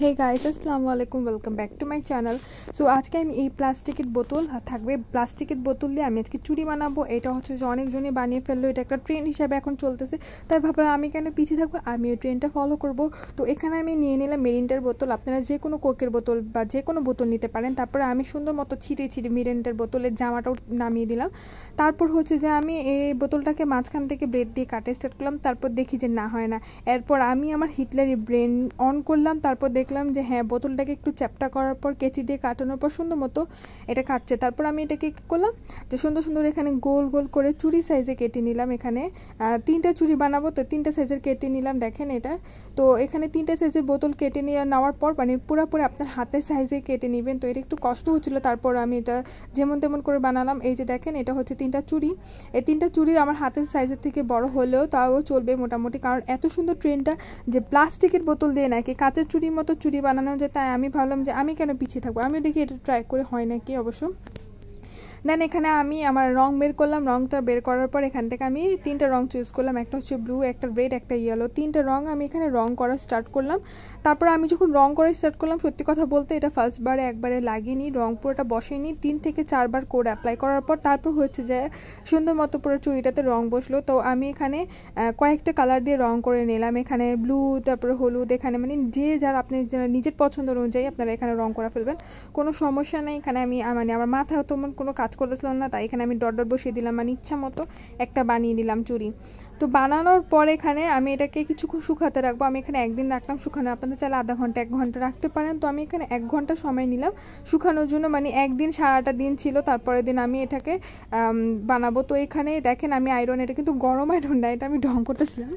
Hey guys, আসসালামু আলাইকুম, welcome back to my channel. So আজকে আমি এই প্লাস্টিকের বোতল থাকবে, প্লাস্টিকের বোতল দিয়ে আমি আজকে চুড়ি বানাবো। এটা হচ্ছে যে অনেকজনই বানিয়ে ফেললো, এটা একটা ট্রেন্ড হিসাবে এখন চলতেছে, তাই ভাবলাম আমি কেন পিছিয়ে থাকবো, আমি ওই ট্রেন্ডটা ফলো করব। তো এখানে আমি নিয়ে নিলাম মেরিন্ডার বোতল, আপনারা যে কোনো কোকের বোতল বা যে কোনো বোতল নিতে পারেন। তারপরে আমি সুন্দর মতো ছিটিয়ে মেরিন্ডার বোতলের জামাটাও নামিয়ে দিলাম। তারপর হচ্ছে যে আমি এই বোতলটাকে মাঝখান থেকে ব্লেড দিয়ে কাটে স্টার্ট করলাম, তারপর দেখি যে না হয় না। এরপর আমি আমার হিটলারি ব্রেন অন করলাম, তারপর দেখলাম যে হ্যাঁ, বোতলটাকে একটু চ্যাপটা করার পর কেচি দিয়ে কাটানোর পর সুন্দর মতো এটা কাটছে। তারপর আমি এটাকে কী করলাম, যে সুন্দর সুন্দর এখানে গোল গোল করে চুড়ি সাইজে কেটে নিলাম। এখানে 3টা চুড়ি বানাবো, তো 3টা সাইজের কেটে নিলাম। দেখেন এটা, তো এখানে 3টা সাইজের বোতল কেটে নিয়ে নেওয়ার পর মানে পুরোপুরি আপনার হাতের সাইজে কেটে নেবেন। তো এটা একটু কষ্ট হচ্ছিলো, তারপর আমি এটা যেমন তেমন করে বানালাম। এই যে দেখেন, এটা হচ্ছে 3টা চুড়ি। এই 3টা চুড়ি আমার হাতের সাইজের থেকে বড় হলেও তাও চলবে মোটামুটি, কারণ এত সুন্দর ট্রেন্ডটা যে প্লাস্টিকের বোতল দিয়ে নাকি কাঁচের চুড়ির মতো চুড়ি বানানো যায়, তাই আমি ভাবলাম যে আমি কেন পিছিয়ে থাকবো, আমিও দেখি এটা ট্রাই করে হয় নাকি। অবশ্য দেন এখানে আমি আমার রং বের করলাম। রংটা বের করার পর এখান থেকে আমি 3টা রং চুজ করলাম, একটা হচ্ছে ব্লু, একটা রেড, একটা ইয়েলো। 3টা রং আমি এখানে রং করা স্টার্ট করলাম। তারপর আমি যখন রং করা স্টার্ট করলাম, সত্যি কথা বলতে এটা ফার্স্টবারে একবারে লাগিনি, রং পুরোটা বসেনি, 3 থেকে 4বার কোড অ্যাপ্লাই করার পর তারপর হচ্ছে যে সুন্দর মতো পুরো চুড়িটাতে রং বসলো। তো আমি এখানে কয়েকটা কালার দিয়ে রং করে নিলাম, এখানে ব্লু, তারপরে হলুদ, এখানে মানে যে যার আপনি নিজের পছন্দ অনুযায়ী আপনারা এখানে রং করা ফেলবেন, কোনো সমস্যা নেই। এখানে আমি মানে আমার মাথায় তেমন কোনো কাজ করতেছিল না, তাই এখানে আমি ডট ডট বসিয়ে দিলাম, মানে ইচ্ছা মতো একটা বানিয়ে নিলাম চুড়ি। তো বানানোর পর এখানে আমি এটাকে কিছুক্ষণ শুকাতে রাখবো। আমি এখানে একদিন রাখলাম শুকানো, আপনারা চাইলে আধা ঘন্টা 1 ঘন্টা রাখতে পারেন। তো আমি এখানে 1 ঘন্টা সময় নিলাম শুকানোর জন্য, মানে একদিন সারাটা দিন ছিল, তারপরের দিন আমি এটাকে বানাবো। তো এখানে দেখেন আমি আয়রন, এটা কিন্তু গরম আয়রন না, এটা আমি ঢং করতেছিলাম,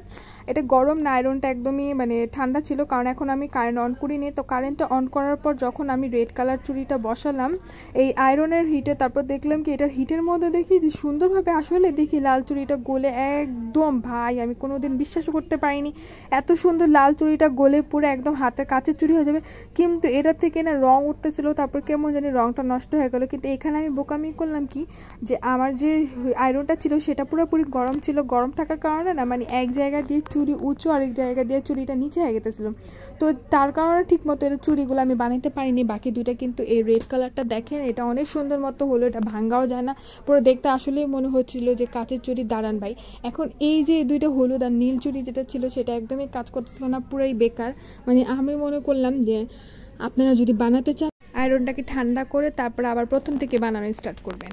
এটা গরম না, আয়রনটা একদমই মানে ঠান্ডা ছিল, কারণ এখন আমি কারেন্ট অন করিনি। তো কারেন্টটা অন করার পর যখন আমি রেড কালার চুড়িটা বসালাম এই আয়রনের হিটে, তারপর দেখলাম কি এটার হিটের মধ্যে দেখি যে সুন্দরভাবে আসলে দেখি লাল চুড়িটা গলে একদম, ভাই আমি কোনোদিন বিশ্বাসও করতে পারিনি এত সুন্দর লাল চুড়িটা গলে পুরো একদম হাতের কাছের চুড়ি হয়ে যাবে। কিন্তু এটার থেকে না রং উঠতেছিল, তারপর কেমন জানি রংটা নষ্ট হয়ে গেল। কিন্তু এখানে আমি বোকামি করলাম কি, যে আমার যে আয়রনটা ছিল সেটা পুরোপুরি গরম ছিল, গরম থাকার কারণে না মানে এক জায়গা দিয়ে চুড়ি উঁচু, আরেক জায়গা দিয়ে চুড়িটা নিচে হয়ে গেছিলো। তো তার কারণে ঠিক মতো এটা চুড়িগুলো আমি বানাইতে পারিনি। বাকি দুইটা কিন্তু এই রেড কালারটা দেখেন, এটা অনেক সুন্দর মতো হলো, এটা ভাঙ্গাও যায় না, পুরো দেখতে আসলেই মনে হচ্ছিল যে কাচের চুড়ি দাঁড়ান ভাই। এখন এই যে দুইটা হলুদ আর নীল চুড়ি যেটা ছিল সেটা একদমই কাজ করতেছিল না, পুরোই বেকার। মানে আমি মনে করলাম যে আপনারা যদি বানাতে চান আয়রনটাকে ঠান্ডা করে তারপর আবার প্রথম থেকে বানানো স্টার্ট করবেন।